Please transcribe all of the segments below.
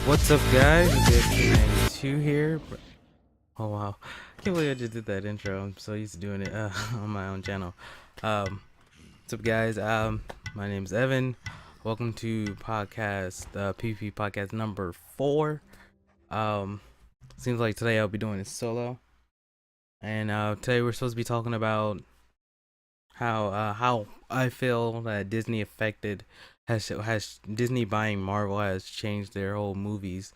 What's up, guys? It's 92 here. Oh wow, I can't believe I just did that intro. I'm so used to doing it on my own channel. What's up, guys? My name's Evan. Welcome to PvP podcast number 4. Seems like today I'll be doing it solo, and today we're supposed to be talking about how I feel that Disney affected has Disney buying Marvel has changed their whole movies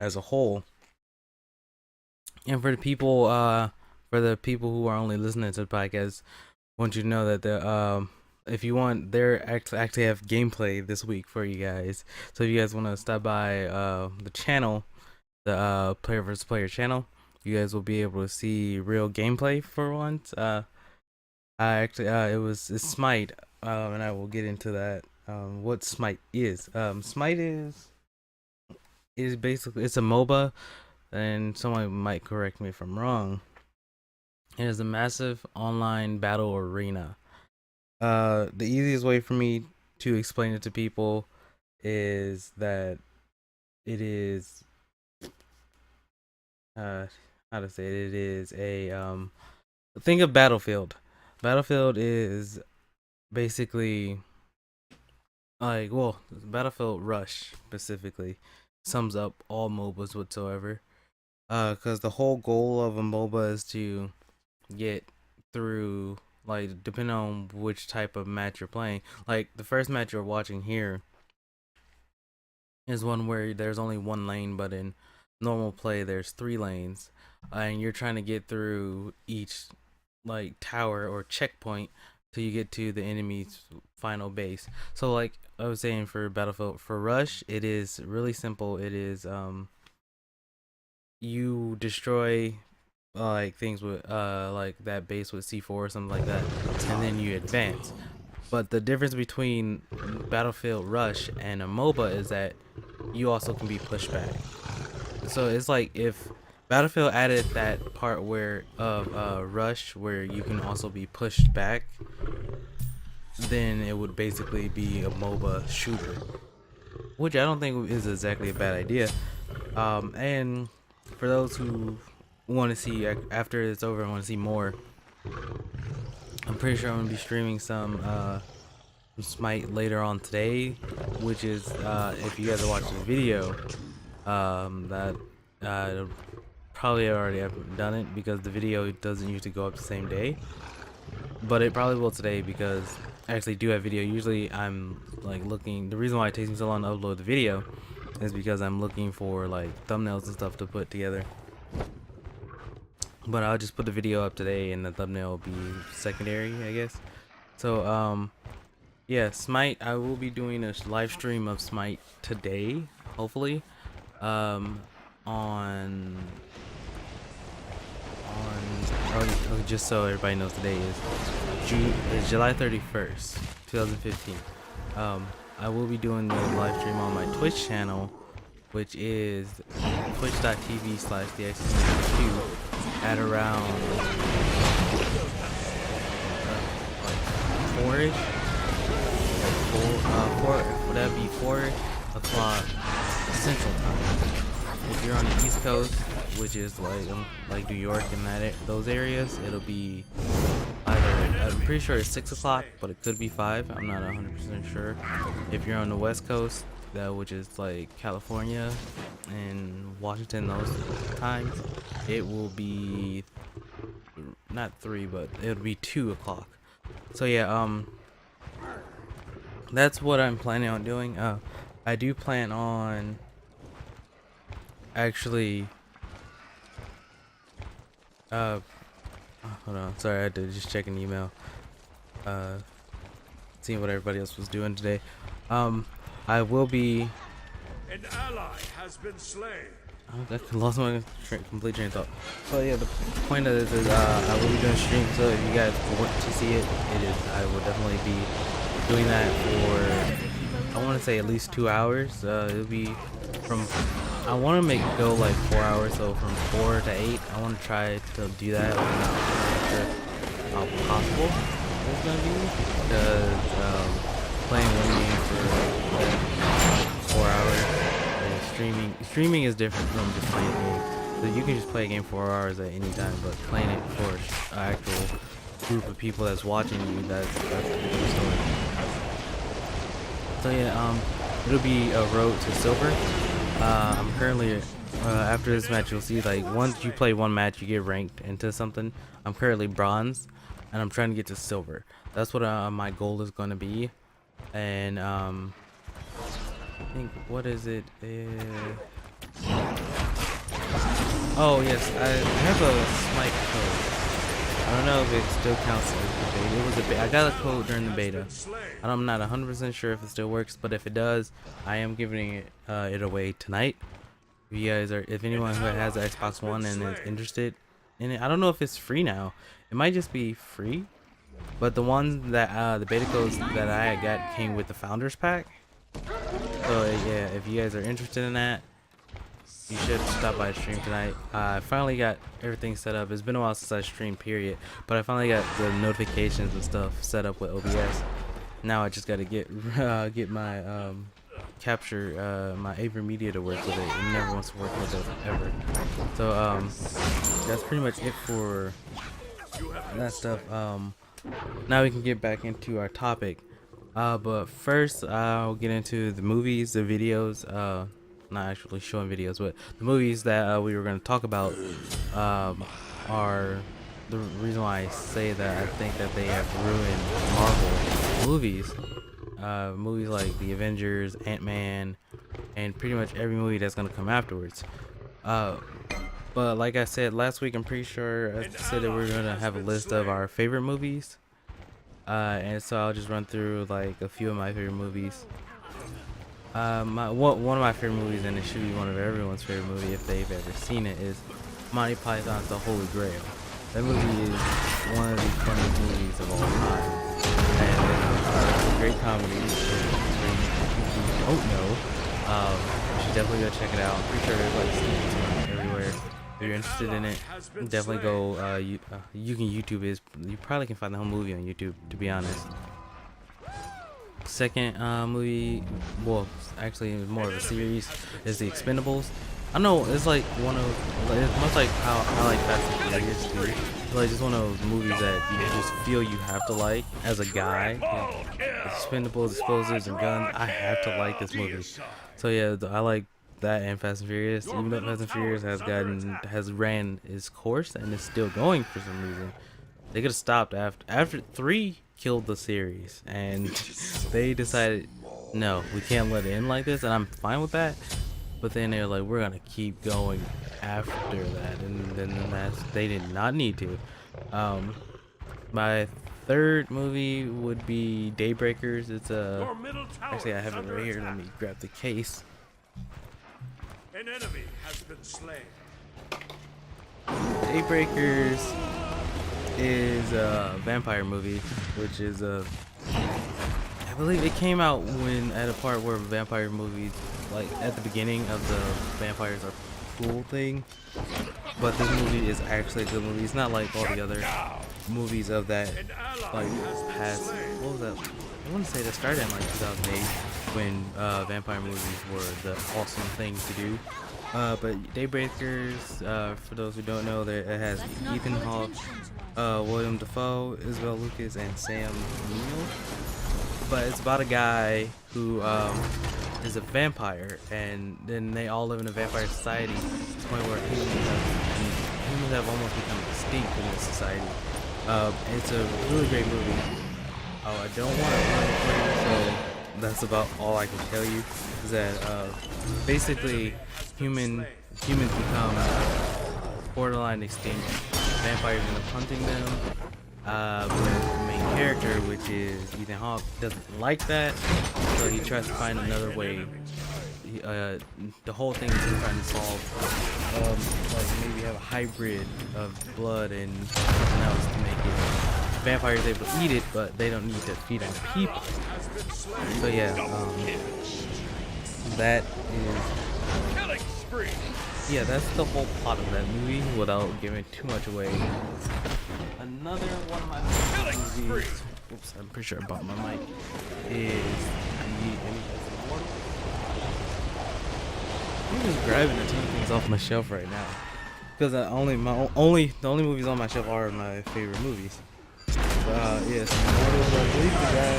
as a whole. And for the people who are only listening to the podcast, I want you to know that if you want, they're actually have gameplay this week for you guys. So if you guys want to stop by the channel, the player versus player channel, you guys will be able to see real gameplay for once. I actually it's Smite, and I will get into that. What Smite is? Smite is basically, it's a MOBA, and someone might correct me if I'm wrong. It is a massive online battle arena. The easiest way for me to explain it to people is that it is how to say it, it is a think of Battlefield. Battlefield is basically Battlefield Rush specifically sums up all MOBAs whatsoever. Because the whole goal of a MOBA is to get through, like, depending on which type of match you're playing. Like, the first match you're watching here is one where there's only one lane, but in normal play there's 3 lanes, and you're trying to get through each, like, tower or checkpoint till you get to the enemy's final base. So, like I was saying, for Battlefield, for Rush, it is really simple. It is you destroy like things with like that base with C4 or something like that, and then you advance. But the difference between Battlefield Rush and a MOBA is that you also can be pushed back. So it's like if Battlefield added that part where Rush, where you can also be pushed back, then it would basically be a MOBA shooter, which I don't think is exactly a bad idea. And for those who want to see, after it's over, I want to see more, I'm pretty sure I'm gonna be streaming some Smite later on today, which is if you guys are watching the video, that probably already have done it, because the video doesn't usually go up the same day, but it probably will today, because I actually do have video. Usually I'm like looking, the reason why it takes me so long to upload the video is because I'm looking for like thumbnails and stuff to put together. But I'll just put the video up today, and the thumbnail will be secondary, I guess. So yeah, Smite, I will be doing a live stream of Smite today, hopefully. On just so everybody knows, today is July 31st, 2015. I will be doing the live stream on my Twitch channel, which is twitch.tv/thexq, at around like 4ish, would that be 4 o'clock Central Time? If you're on the East Coast, which is like New York and those areas, it'll be either, I'm pretty sure it's 6 o'clock, but it could be 5. I'm not 100% sure. If you're on the West Coast, which is like California and Washington, those times, it will be not 3, but it'll be 2 o'clock. So yeah, that's what I'm planning on doing. I do plan on actually hold on, sorry, I had to just check an email, seeing what everybody else was doing today. I will be, an ally has been slain. I lost my complete train of thought. So yeah, the point of this is I will be doing streams, so if you guys want to see it, I will definitely be doing that for, I want to say, at least 2 hours. It'll be from, I want to make it go like 4 hours, so from 4 to 8. I want to try to do that. I'm not sure how possible it's gonna be, because playing one game for 4 hours is streaming is different from just playing a game. So you can just play a game 4 hours at any time, but playing it for an actual group of people that's watching you, that's a different story. So yeah, it'll be a road to silver. I'm currently after this match, you'll see like once you play one match, you get ranked into something. I'm currently bronze, and I'm trying to get to silver. That's what my goal is going to be. And I think, what is it? Oh yes, I have a slight code. I don't know if it still counts as the beta. It was a I got a code during the beta. I'm not 100% sure if it still works, but if it does, I am giving it away tonight. If you guys are, if anyone who has the Xbox One and is interested in it, I don't know if it's free now. It might just be free, but the ones that the beta codes that I got came with the Founders Pack. So yeah, if you guys are interested in that, you should stop by the stream tonight. I finally got everything set up. It's been a while since I streamed, period. But I finally got the notifications and stuff set up with OBS. Now I just got to get my capture my AverMedia to work with it. It never wants to work with it ever. So that's pretty much it for that stuff. Now we can get back into our topic. But first I'll get into the movies, the videos. Not actually showing videos, but the movies that we were going to talk about are the reason why I say that I think that they have ruined Marvel movies. Movies like the Avengers, Ant-Man, and pretty much every movie that's going to come afterwards. But like I said last week, I'm pretty sure I said that we're going to have a list of our favorite movies. And so I'll just run through like a few of my favorite movies. One of my favorite movies, and it should be one of everyone's favorite movie if they've ever seen it, is Monty Python's The Holy Grail. That movie is one of the funniest movies of all time, and it's a great comedy. If you don't know, you should definitely go check it out. I'm pretty sure there's like sneak everywhere. If you're interested in it, definitely go. You can YouTube it. You probably can find the whole movie on YouTube, to be honest. Second movie, well, actually it was more of a series, is The Expendables. I know it's like one of, it's much like how I like Fast and Furious too. It's like just one of those movies that you just feel you have to like as a guy. You know, Expendables, explosives, and guns. I have to like this movie. So yeah, I like that and Fast and Furious. Even though Fast and Furious has ran its course and is still going for some reason. They could have stopped after 3 killed the series, and they decided, no, we can't let it end like this, and I'm fine with that. But then they're like, we're gonna keep going after that, and then they did not need to. My third movie would be Daybreakers. It's actually I have it right here. Let me grab the case. An enemy has been slain. Daybreakers is a vampire movie, which is I believe it came out when at a part where vampire movies, like at the beginning of the vampires are cool thing. But this movie is actually a good movie. It's not like all the other movies of that like past. What was that? I want to say that started in like 2008 when vampire movies were the awesome thing to do. But Daybreakers, for those who don't know, it has Ethan Hawke, William Dafoe, Isabel Lucas, and Sam Neill. But it's about a guy who is a vampire, and then they all live in a vampire society to the point where humans have almost become extinct in this society. It's a really great movie. Oh, I don't want to run it for you, so that's about all I can tell you. Is that basically humans become borderline extinct. Vampires end up hunting them. But the main character, which is Ethan Hawke, doesn't like that, so he tries to find another way. The whole thing is he's trying to solve, like maybe have a hybrid of blood and something else to make it. Vampires able to eat it, but they don't need to feed on people. So yeah, that is. Yeah, that's the whole plot of that movie without giving too much away. Another one of my favorite movies, oops, I'm pretty sure I bought my mic, is I'm just grabbing a ton of things off my shelf right now because the only movies on my shelf are my favorite movies. Yes, Immortals, I believe the guy,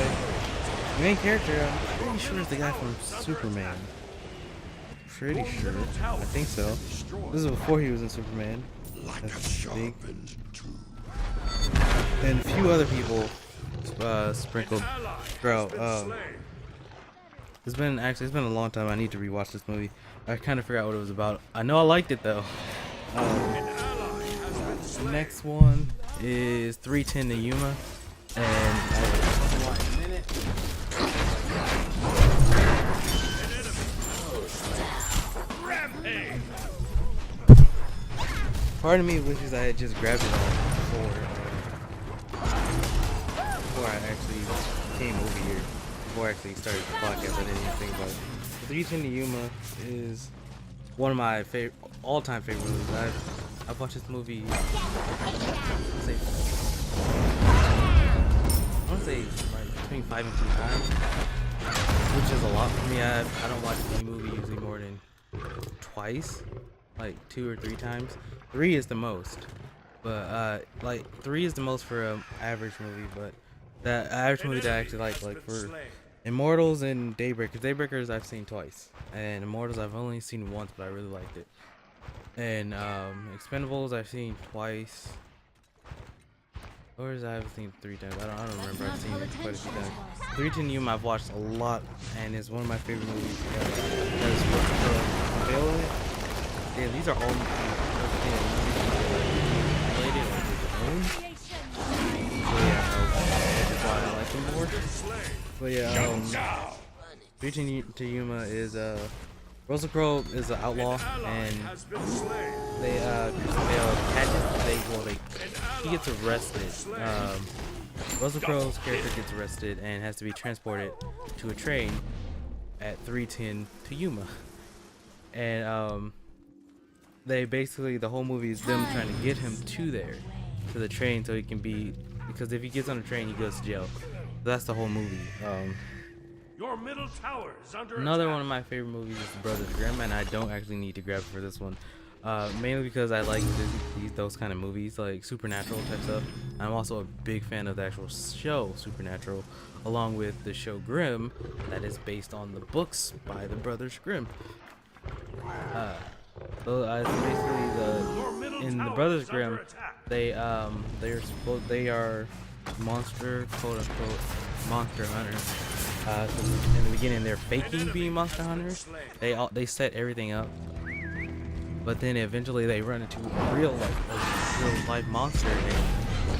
main character. I'm pretty sure is the guy from Superman. Pretty sure. I think so. This is before he was in Superman. That's big. And a few other people sprinkled throughout. It's been a long time. I need to rewatch this movie. I kind of forgot what it was about. I know I liked it though. The next one is 310 to Yuma, and part of me wishes I had just grabbed it all before I actually came over here. Before I actually started the podcast, I didn't even think about it. 310 to Yuma is one of my all-time favorite movies. I've watched this movie. I want to say like between 5 and 10 times, which is a lot for me. I don't watch any movie usually more than twice, like 2 or 3 times. 3 is the most, but like 3 is the most for an average movie. But that average movie that I actually like for Immortals and Daybreakers. Daybreakers I've seen twice, and Immortals I've only seen once, but I really liked it. And Expendables I've seen twice. Or I've seen 3 times. I don't remember. I've seen it quite a few times. 310 Yuma I've watched a lot, and it's one of my favorite movies. There's Bill. Yeah, these are all related on their own. So yeah, that's why I like them more. But yeah, 310 to Yuma is Russell Crowe is an outlaw, and he gets arrested. Russell Crowe's character gets arrested and has to be transported to a train at 310 to Yuma. And they basically, the whole movie is them trying to get him to the train, so he can be, because if he gets on the train he goes to jail. That's the whole movie. Your middle tower is under Another attack. one of my favorite movies is The Brothers Grimm, and I don't actually need to grab it for this one. Mainly because I like those kind of movies, like supernatural type stuff. I'm also a big fan of the actual show Supernatural, along with the show Grimm, that is based on the books by the Brothers Grimm. So basically in the Brothers Grimm, they are monster, quote unquote, monster hunters. In the beginning they're faking being monster hunters. They set everything up, but then eventually they run into a real life monster, and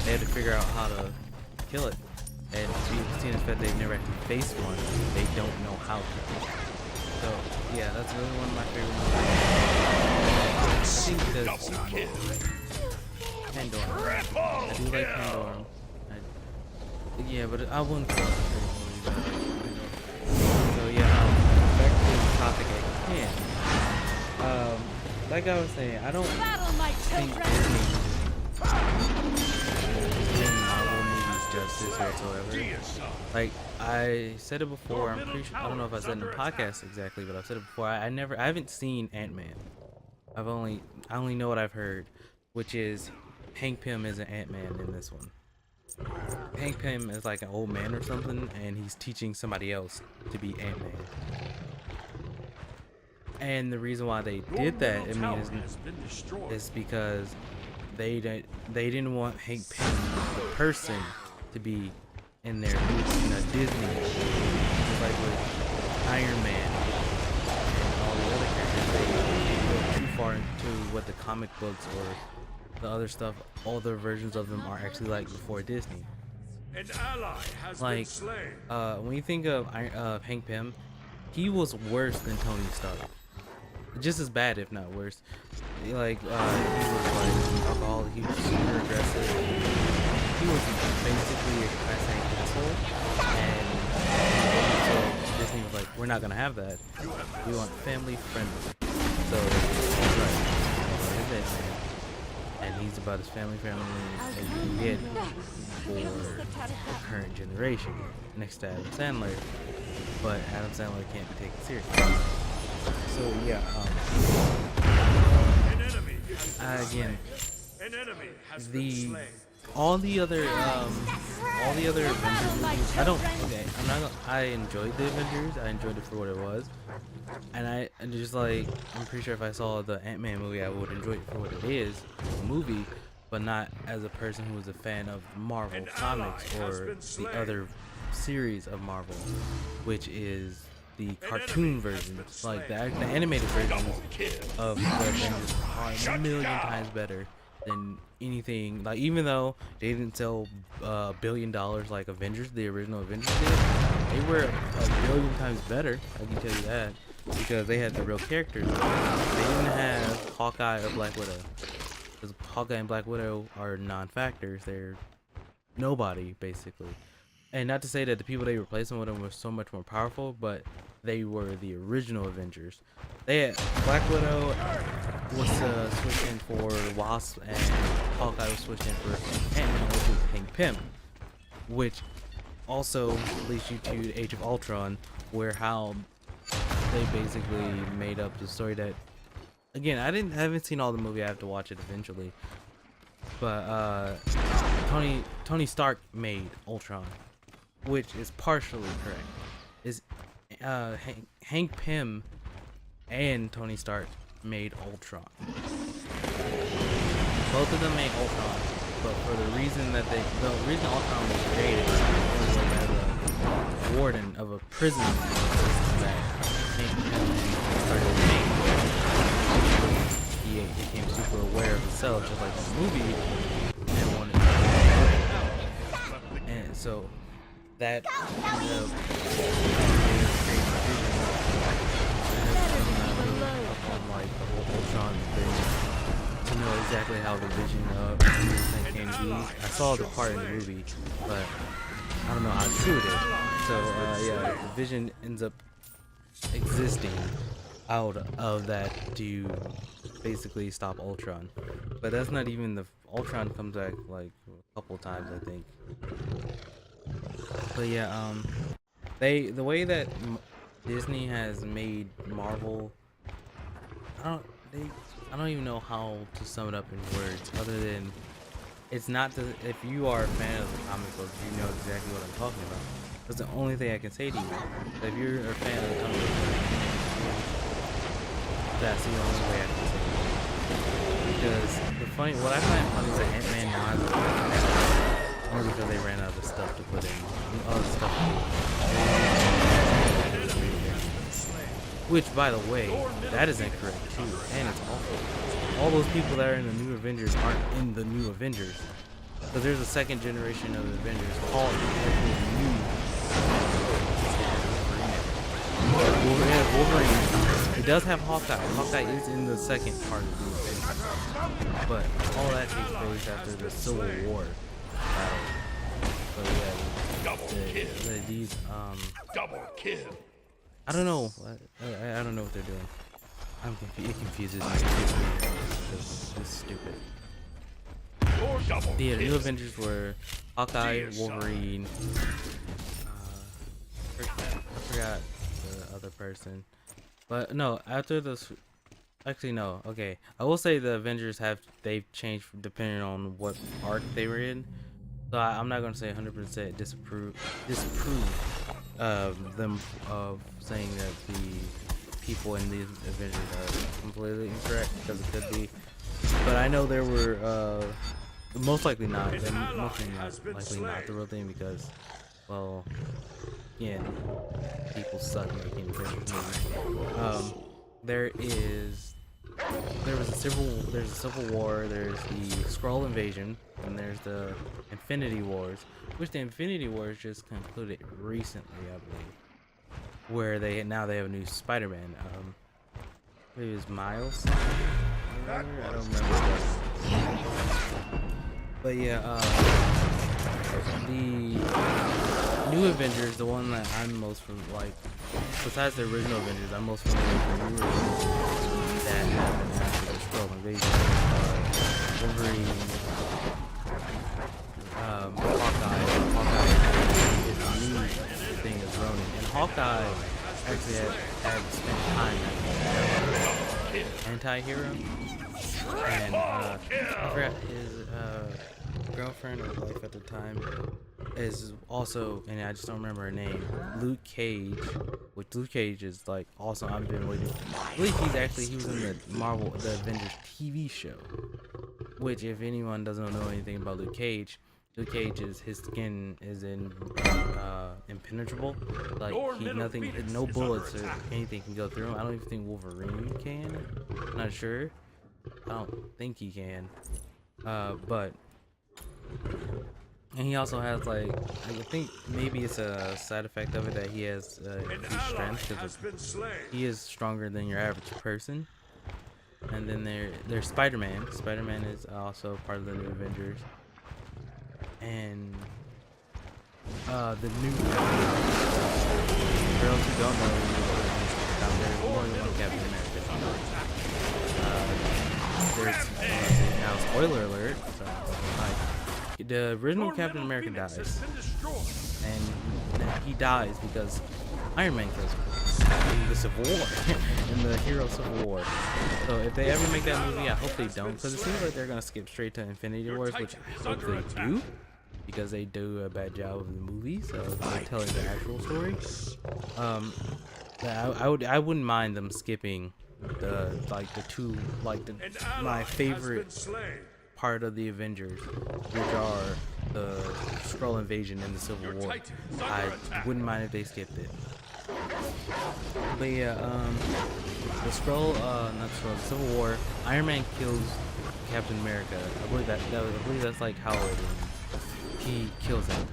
they have to figure out how to kill it. And seeing the fact they've never actually faced one, they don't know how to. So yeah, that's really one of my favorite movies. I think Pandorum. I do like Pandorum. Yeah, but I wouldn't call it a favorite movie. So yeah, back to the topic at hand. Like I was saying, I don't think Disney did Marvel movies justice whatsoever. Like I said it before, I'm pretty sure, I don't know if I said it in the podcast exactly, but I've said it before. I haven't seen Ant-Man. I only know what I've heard, which is Hank Pym is an Ant-Man in this one. Hank Pym is like an old man or something, and he's teaching somebody else to be Ant-Man. And the reason why they did that, is because they didn't want Hank Pym, the person, to be in their in a Disney movie. Just like with Iron Man and all the other characters, they go too far into what the comic books or the other stuff, all the versions of them are actually like before Disney. An ally has Like, been slain. when you think of Hank Pym, he was worse than Tony Stark. Just as bad, if not worse. Like, he was like alcoholic, he was super aggressive. He was basically a class A asshole. And so Disney was like, we're not gonna have that. We want family friendly. So that's right. And he's about as family friendly as you can get for the current generation, next to Adam Sandler. But Adam Sandler can't be taken seriously. So yeah, An enemy has been again, An enemy has been the slain. all the other Avengers movies. I don't. Okay, I'm not. I enjoyed the Avengers. I enjoyed it for what it was, and just like I'm pretty sure if I saw the Ant-Man movie, I would enjoy it for what it is, a movie, but not as a person who was a fan of Marvel An comics ally has or been the slain. other series of Marvel, which is the enemy cartoon has versions, been like the, slain. the animated versions of the Avengers are a million times better than anything. Like even though they didn't sell $1 billion like Avengers, the original Avengers did, they were a billion times better. I can tell you that because they had the real characters. They didn't have Hawkeye or Black Widow. Because Hawkeye and Black Widow are non-factors. They're nobody basically. And not to say that the people they replaced them with them were so much more powerful, but they were the original Avengers. They had Black Widow was switched in for Wasp, and Hawkeye was switched in for Ant-Man, which was Hank Pym, which also leads you to Age of Ultron, where how they basically made up the story that, again, I haven't seen all the movie. I have to watch it eventually, but Tony Stark made Ultron, which is partially correct. Is Hank Pym and Tony Stark made Ultron. Both of them made Ultron, but for the reason that the reason Ultron was created was as a warden of a prison system that Hank Pym started making. He became super aware of himself, just like the movie, and wanted to. And so that ended up on like the whole Ultron thing to know exactly how the vision of thing came to be. I saw the part in the movie, but I don't know how true it is. So yeah, the vision ends up existing out of that to basically stop Ultron. But that's not even the Ultron comes back like a couple times, I think. But yeah, the way that Disney has made Marvel, I don't even know how to sum it up in words other than it's not the, if you are a fan of the comic books, you know exactly what I'm talking about. That's the only thing I can say to you. If you're a fan of the comic books, that's the only way I can say it. Because what I find funny is that Ant-Man now has a only because they ran out of stuff to put in. Other stuff which, by the way, that is incorrect too, and it's awful. All those people that are in the new Avengers aren't in the new Avengers. Because there's a second generation of Avengers called new. Wolverine. It does have Hawkeye. Hawkeye is in the second part of the Avengers. But all that takes place after the Civil War battle. So yeah, these Double kill. I don't know. I don't know what they're doing. I'm confused. It confuses me. It's stupid. Yeah, the new Avengers were Hawkeye, Wolverine. I forgot the other person. But no, after this, actually no. Okay, I will say the Avengers they've changed depending on what arc they were in. So I'm not gonna say 100% disapprove them of saying that the people in these Avengers are completely incorrect, because it could be. But I know there were most likely not. Most likely not the real thing because, well, yeah, people suck making Avengers movies. There's a civil war, there's the Skrull invasion, and there's the Infinity Wars, which the Infinity Wars just concluded recently, I believe, where they have a new Spider-Man. Maybe it was Miles. I don't remember. But yeah, the new Avengers, the one that I'm most like, besides the original Avengers, I'm most familiar with the new Avengers that happened after the Skrull invasion. Wolverine, Hawkeye is the new thing is Ronin, and Hawkeye actually actually had spent time as an anti-hero, and I forgot his girlfriend or wife at the time is also, and I just don't remember her name, Luke Cage, which Luke Cage is like also, I've been waiting. I believe he was in the Avengers TV show, which if anyone doesn't know anything about Luke Cage is his skin is impenetrable, like no bullets or anything can go through him. I don't even think Wolverine can. I'm not sure. I don't think he can. But and he also has like, I think maybe it's a side effect of it that he has increased strength because he is stronger than your average person. And then there's Spider-Man. Spider-Man is also part of the new Avengers. And the new girls who don't know, there's more than one Captain America. There's now spoiler alert. So, like, the original Captain America dies, and he dies because Iron Man kills him in the Civil War, in the Hero Civil War. So if they ever make that movie, I hope they don't, because it seems like they're gonna skip straight to Infinity Wars, which I hope they do, because they do a bad job of the movie, so they're telling the actual story. I wouldn't mind them skipping my favorite part of the Avengers, which are the Skrull invasion and the Civil War. I wouldn't mind if they skipped it. But yeah, the Skrull, not Skrull, the Civil War, Iron Man kills Captain America. I believe that's like how it is. He kills him.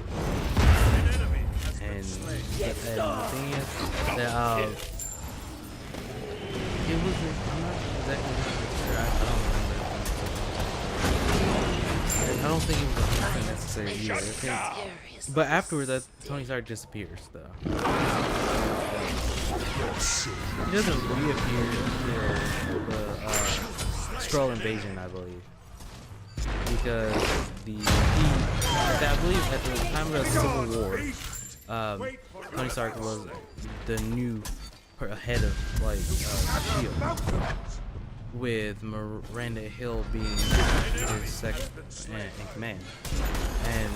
And the thing is that it was, I'm not exactly sure. I don't think it was 100% necessary either. But afterwards, Tony Stark disappears, though. He doesn't reappear until the Skrull invasion, I believe. Because I believe at the time of the Civil War, Tony Stark was the new head of SHIELD, with Miranda Hill being his second in command. And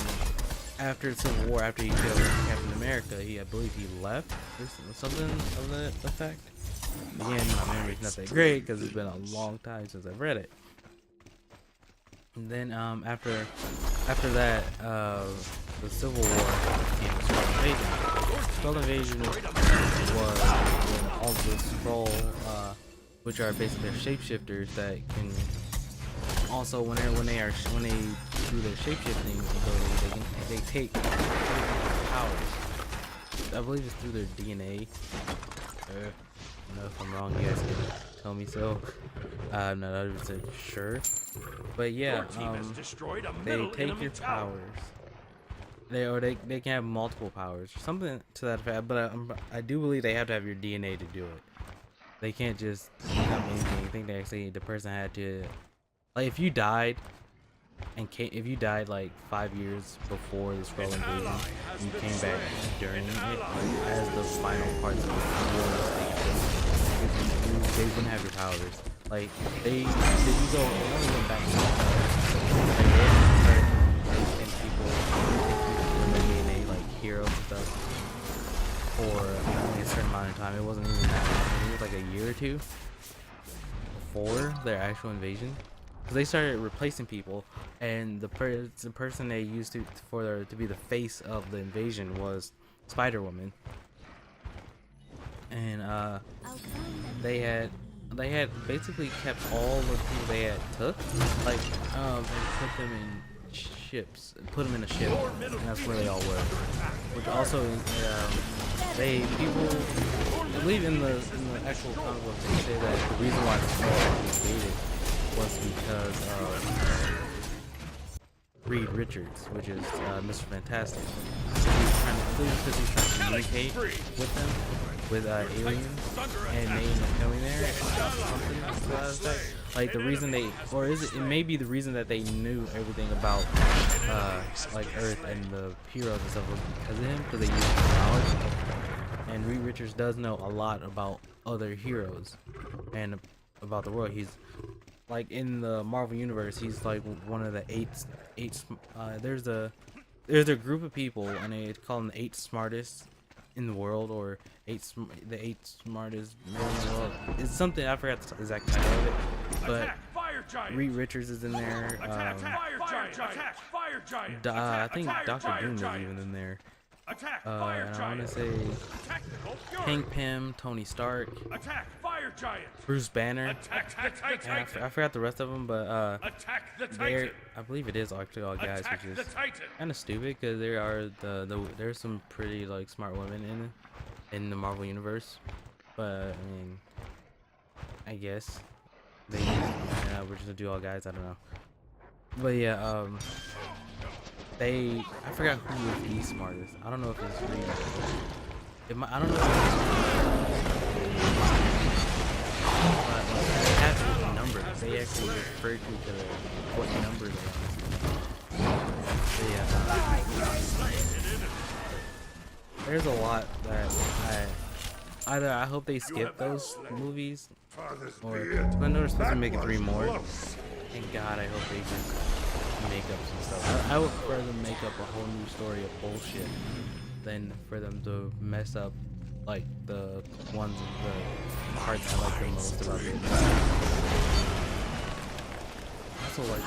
after the Civil War, after he killed Captain America, I believe he left or something of that effect. Again, my memory's not that great because it's been a long time since I've read it. And then after that, the Civil War became the Skrull invasion. Skrull invasion was when all the Skrull, which are basically shapeshifters that can also when they do their shapeshifting ability, they take powers. I believe it's through their DNA. I don't know if I'm wrong. You guys can tell me so. I'm not 100% sure. But yeah, they take your powers. They can have multiple powers, something to that effect. But I do believe they have to have your DNA to do it. They can't just become anything. I think they actually, the person had to, like, if you died like 5 years before the Skrull invasion, and you came back during it, like, as the final parts of the war, they wouldn't have your powers. Like, they only went back to like, they started making people in their DNA, like heroes and stuff, for only a certain amount of time. It wasn't even that long. It was like a year or two before their actual invasion. Because they started replacing people, and the person they used to be the face of the invasion was Spider-Woman. And they had basically kept all the people they had took, like and put them in ships, put them in a ship, and that's where they all were. Which also I believe in the actual comic book, they say that the reason why the Skrull invaded was because of Reed Richards, which is Mr. Fantastic. Because he's trying to communicate with them, with aliens, and they end up coming there. Something to that effect. Like the reason it may be the reason that they knew everything about like Earth and the heroes and stuff was because of him, because they used his knowledge. and Reed Richards does know a lot about other heroes and about the world. He's like in the Marvel universe. He's like one of the eight. There's a group of people, and they call them the eight smartest in the world, or the eight smartest men in the world. It's something I forgot the exact title of it, but Attack fire giant. Reed Richards is in there. Attack fire giant. Attack fire giant. I think Attack Doctor fire Doom is giant. even in there. Attack fire And I want giant. to say Tactical fury. Hank Pym, Tony Stark, Attack fire giant. Bruce Banner. Attack the And titan. I forgot the rest of them, but Attack the they're, titan. I believe it is actually all guys, Attack which the is titan. kind of stupid because there are there's some pretty like smart women in the Marvel universe, but I mean, I guess they we're just gonna do all guys. I don't know, but yeah, I forgot who was the smartest. I don't know if it's Reed. I don't know. But it has to be numbered. They actually refer to what number they are. So yeah, there's a lot that I hope they skip those movies, or I know they're supposed to be making 3 more. And God, I hope they just make up some stuff. I would rather make up a whole new story of bullshit than for them to mess up like the ones, the parts I like the most about it. Also like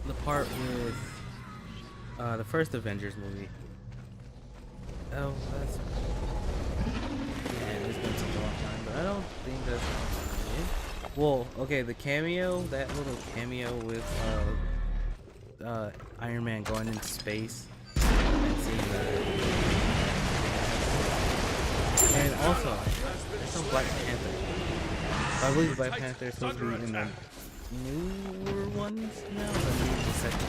the part with the first Avengers movie. Oh, that's, yeah, it's been such a long time, but I don't think that's it. Well, okay, the cameo, that little cameo with Iron Man going into space and seeing and also there's some Black Panther. I believe Black Panther is supposed to be in the newer ones now, the second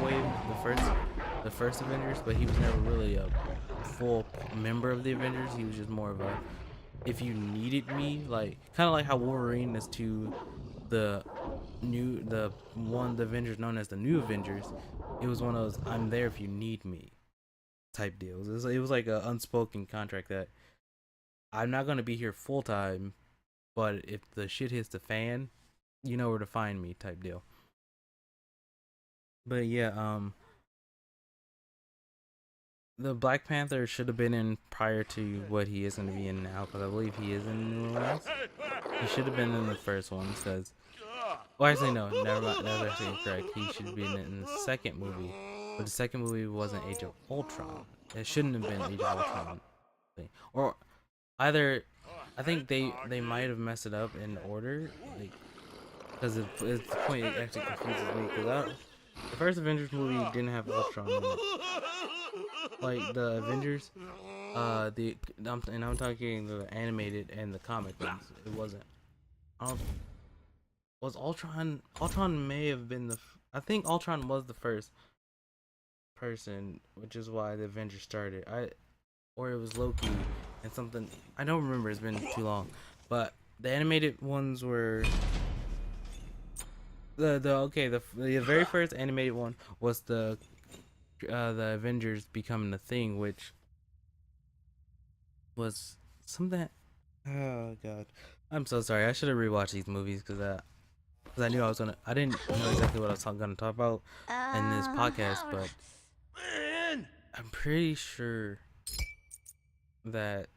wave, the first Avengers, but he was never really a full member of the Avengers. He was just more of a, if you needed me, like kind of like how Wolverine is to the Avengers known as the New Avengers. It was one of those I'm there if you need me type deals. It was like an unspoken contract that I'm not gonna be here full time, but if the shit hits the fan, you know where to find me type deal. But yeah, the Black Panther should have been in prior to what he is going to be in now, because I believe he is in the new ones. He should have been in the first one, because, well, actually no, never mind, that's actually incorrect. He should be in the second movie, but the second movie wasn't Age of Ultron. It shouldn't have been Age of Ultron, or either. I think they might have messed it up in order, like, because it's the point it actually confuses me, because the first Avengers movie didn't have Ultron in it. Like the Avengers, I'm talking the animated and the comic ones. It wasn't. Was Ultron? Ultron may have been I think Ultron was the first person, which is why the Avengers started. Or it was Loki and something. I don't remember. It's been too long. But the animated ones were. The very first animated one was the Avengers becoming the Thing, which was something. Oh God, I'm so sorry. I should have rewatched these movies because I knew I didn't know exactly what I was gonna talk about in this podcast, but I'm pretty sure that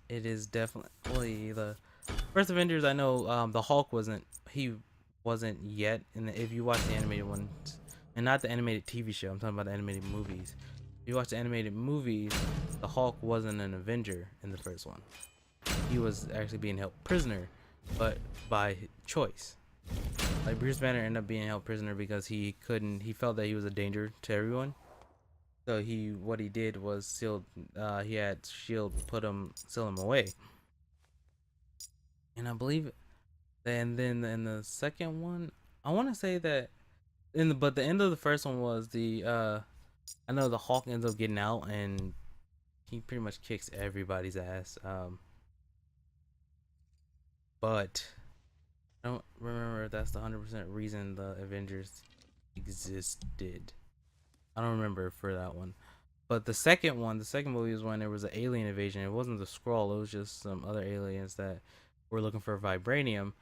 it is definitely the first Avengers. I know the Hulk wasn't yet if you watch the animated ones, and not the animated TV show. I'm talking about the animated movies. If you watch the animated movies, the Hulk wasn't an Avenger in the first one. He was actually being held prisoner, but by choice. Like Bruce Banner ended up being held prisoner because he felt that he was a danger to everyone. So what he did was he had Shield seal him away. And I believe, and then in the second one, I want to say that but the end of the first one was I know the Hulk ends up getting out and he pretty much kicks everybody's ass. But I don't remember if that's the 100% reason the Avengers existed. I don't remember for that one. But the second movie was when there was an alien invasion. It wasn't the Skrull, it was just some other aliens that were looking for vibranium.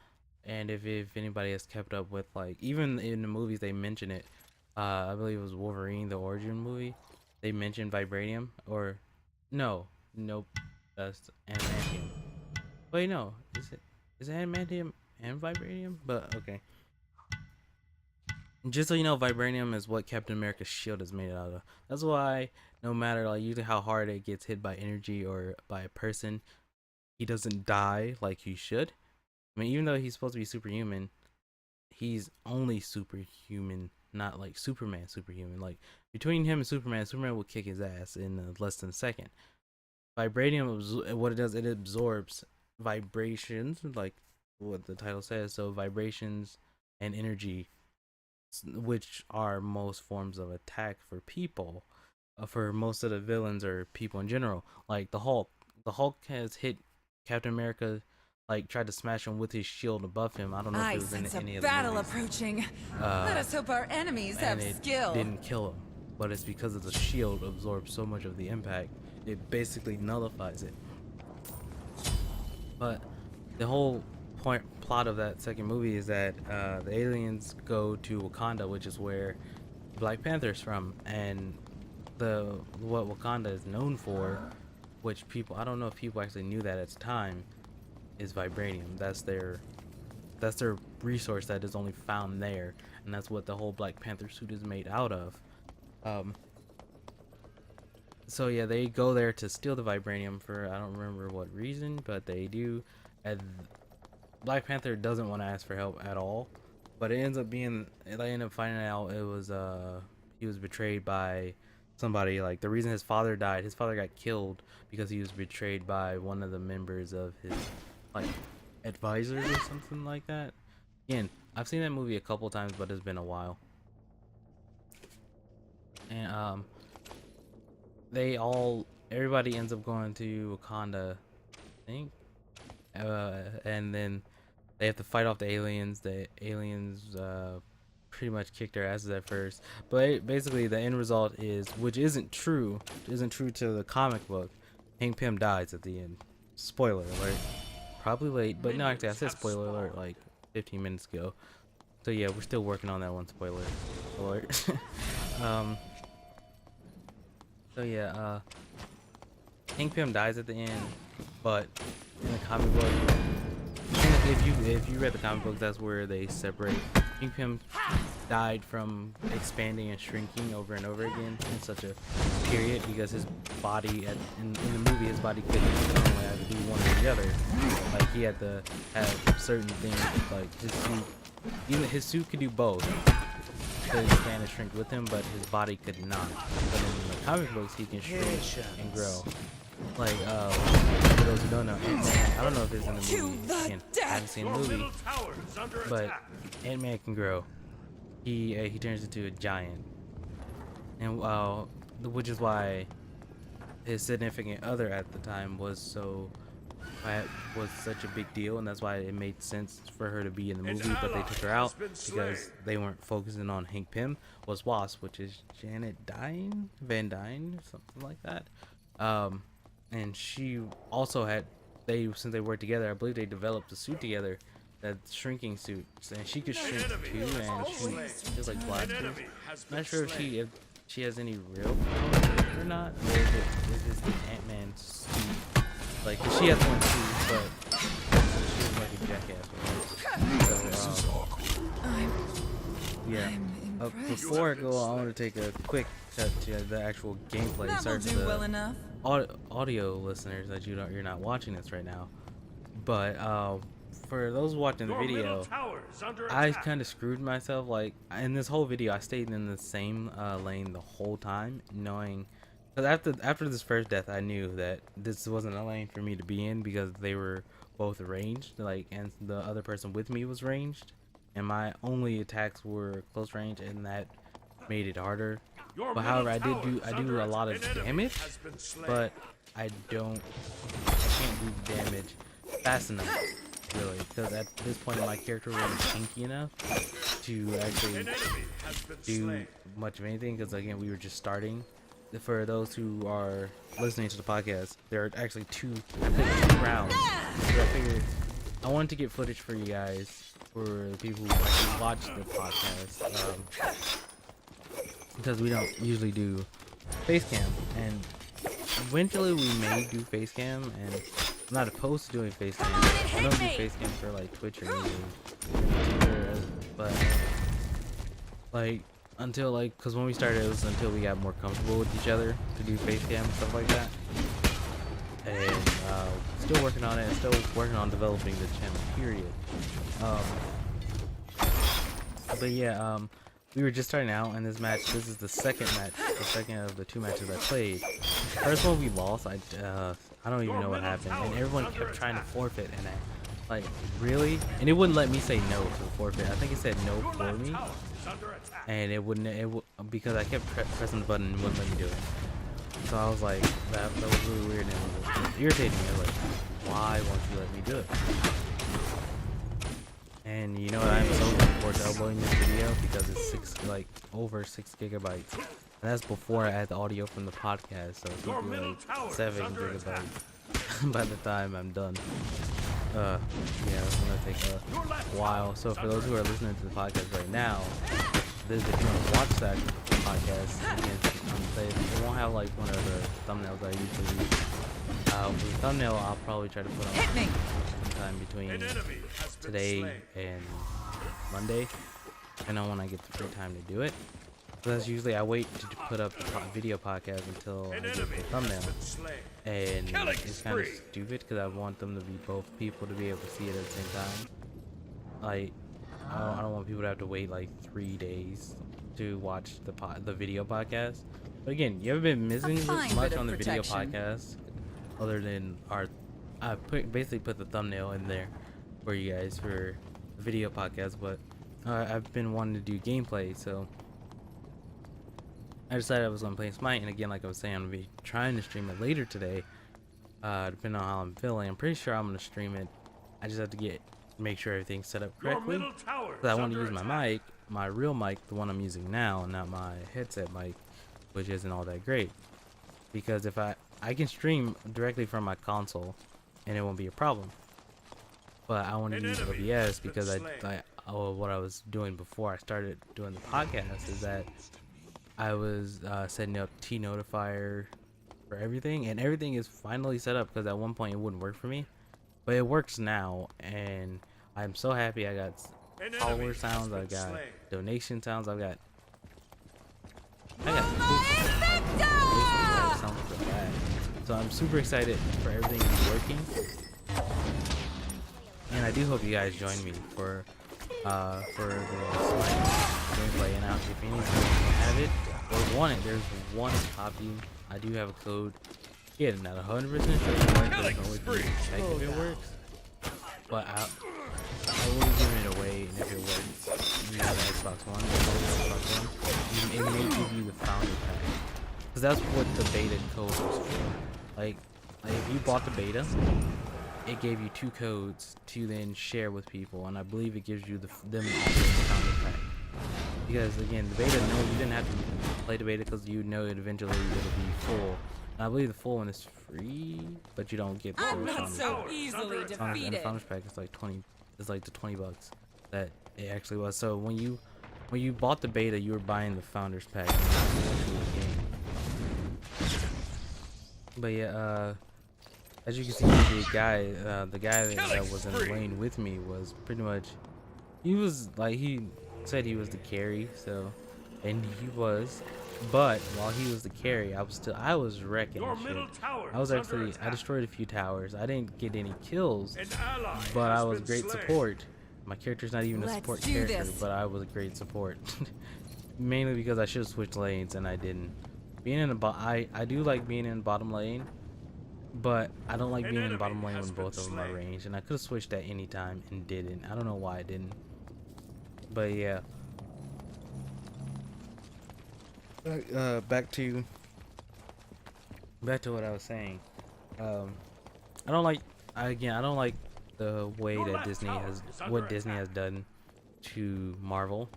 And if anybody has kept up with, like, even in the movies they mention it, I believe it was Wolverine, the origin movie, they mentioned vibranium. Or nope, that's adamantium. Wait, no, is it adamantium and vibranium? But okay. Just so you know, vibranium is what Captain America's shield is made out of. That's why no matter, like, usually how hard it gets hit by energy or by a person, he doesn't die like he should. I mean, even though he's supposed to be superhuman, he's only superhuman, not like superhuman. Like, between him and Superman will kick his ass in less than a second. Vibranium, what it does, it absorbs vibrations, like what the title says. So vibrations and energy, which are most forms of attack for people, for most of the villains or people in general. Like the Hulk has hit Captain America, like tried to smash him with his shield above him. I don't know if it was in any of the battle movies. approaching. Let us hope our enemies have And it skill. didn't kill him, but it's because of the shield absorbs so much of the impact, it basically nullifies it. But the whole plot of that second movie is that the aliens go to Wakanda, which is where Black Panther's from, and what Wakanda is known for, which people, I don't know if people actually knew that at the time, is vibranium. That's their resource that is only found there, and that's what the whole Black Panther suit is made out of. So yeah, they go there to steal the vibranium for, I don't remember what reason, but they do. And Black Panther doesn't want to ask for help at all, but it ends up being, they end up finding out it was he was betrayed by somebody. Like, the reason his father died, his father got killed because he was betrayed by one of the members of his, like, advisors or something like that. Again, I've seen that movie a couple times, but it's been a while. And everybody ends up going to Wakanda, I think, and then they have to fight off the aliens. The aliens pretty much kick their asses at first, but basically the end result is, which isn't true to the comic book, Hank Pym dies at the end. Spoiler alert. Probably late, but no, actually I said spoiler alert like 15 minutes ago. So yeah, we're still working on that one, spoiler alert. So yeah, Hank Pym dies at the end, but in the comic book, if you read the comic book, that's where they separate. Hank Pym died from expanding and shrinking over and over again in such a period, because his body in the movie, his body couldn't only have to do one or the other. Like, he had to have certain things, like his suit. Even his suit could do both. Could expand and shrink with him, but his body could not. But in the comic books, he can shrink and grow. Like, for those who don't know, Ant-Man, I don't know if it's in the movie. Again, I haven't seen the movie, but Ant-Man can grow. He turns into a giant, and which is why his significant other at the time was such a big deal, and that's why it made sense for her to be in the movie. But they took her out because they weren't focusing on Hank Pym. Was Wasp, which is Janet Van Dyne, something like that. And she also had, since they worked together, I believe they developed a suit together, that shrinking suit, and she could shrink too, and she feels like Black. Not sure if she has any real power or not, or is this the Ant-Man suit? Like, 'cause she has one too, but she was like a jackass. So, yeah. Before I go on, I want to take a quick cut to the actual gameplay. That will do well enough. Audio listeners that you're not watching this right now, but for those watching the video, I kind of screwed myself. Like, in this whole video, I stayed in the same lane the whole time, knowing, because after this first death, I knew that this wasn't a lane for me to be in, because they were both ranged, like, and the other person with me was ranged, and my only attacks were close range, and that made it harder. But however, I do a lot of damage, but I can't do damage fast enough, really, because at this point my character wasn't tanky enough to actually An enemy has been do slain. much of anything because again we were just starting. For those who are listening to the podcast, there are actually two rounds. So I figured I wanted to get footage for you guys, for the people who actually watch the podcast, because we don't usually do face cam, and eventually we may do face cam, and I'm not opposed to doing face cam. I don't do face cam for like Twitch or anything, but like until like, because when we started it was until we got more comfortable with each other to do face cam and stuff like that, and still working on it, still working on developing the channel, period. But yeah, we were just starting out in this match. This is the second match, the second of the two matches I played. First one we lost. I don't even know what happened, and everyone kept trying to forfeit, and I like, really, and it wouldn't let me say no to the forfeit. I think it said no for me, and it wouldn't. Because I kept pressing the button and wouldn't let me do it. So I was like, that was really weird, and it was irritating me. I was like, why won't you let me do it? And you know what, I'm so looking forward to uploading this video because it's over 6 gigabytes. And that's before I add the audio from the podcast, so it's gonna be like 7 gigabytes by the time I'm done. Yeah, it's gonna take a while. So for those who are listening to the podcast right now, if you want to watch that podcast, it won't have like one of the thumbnails I usually use. The thumbnail I'll probably try to put on sometime between today and Monday, and I when I get the free time to do it. So that's usually I wait to put up the video podcast until I get the thumbnail, and it's kind of stupid because I want them to be both people to be able to see it at the same time. Like I don't want people to have to wait like 3 days to watch the video podcast. But again, you haven't been missing this much on the video podcast, other than I basically put the thumbnail in there for you guys for the video podcast. But I've been wanting to do gameplay, so I decided I was gonna play Smite. And again, like I was saying, I'm gonna be trying to stream it later today, depending on how I'm feeling. I'm pretty sure I'm gonna stream it. I just have to make sure everything's set up correctly. Because I want to use my mic, my real mic, the one I'm using now, and not my headset mic, which isn't all that great. Because if I can stream directly from my console, and it won't be a problem. But I want to use OBS because what I was doing before I started doing the podcast is that I was setting up T-Notifier for everything, and everything is finally set up, because at one point it wouldn't work for me, but it works now, and I'm so happy. I got follower sounds, I got donation sounds, I got sounds for that. So I'm super excited for everything to be working, and I do hope you guys join me for the Smite gameplay. And if any of you have it or want it, there's one copy. I do have a code. Yeah, not 100% sure if it works, but I will be giving it away, and if it works, you have the Xbox One, it may give you the founder pack, because that's what the beta code was for. Like if you bought the beta, it gave you 2 codes to then share with people, and I believe it gives you them also the founder pack. Because again, the beta, no, you didn't have to play the beta because you know it eventually it'll be full. And I believe the full one is free, but you don't get the I'm not so pack. easily And the defeated. founders pack is like 20. It's like the $20 that it actually was. So when you bought the beta, you were buying the founders pack, not the actual game. But yeah, as you can see, the guy that was in the lane with me was pretty much, he said he was the carry, so, and he was, but while he was the carry, I was wrecking shit. I destroyed a few towers. I didn't get any kills, but I was great support. My character's not even a support character, but I was a great support. Mainly because I should have switched lanes and I didn't. I do like being in bottom lane, but I don't like being in bottom lane when both of them are ranged, and I could have switched at any time and didn't. I don't know why I didn't. But yeah. Back to what I was saying. I don't like the way that Disney has done to Marvel.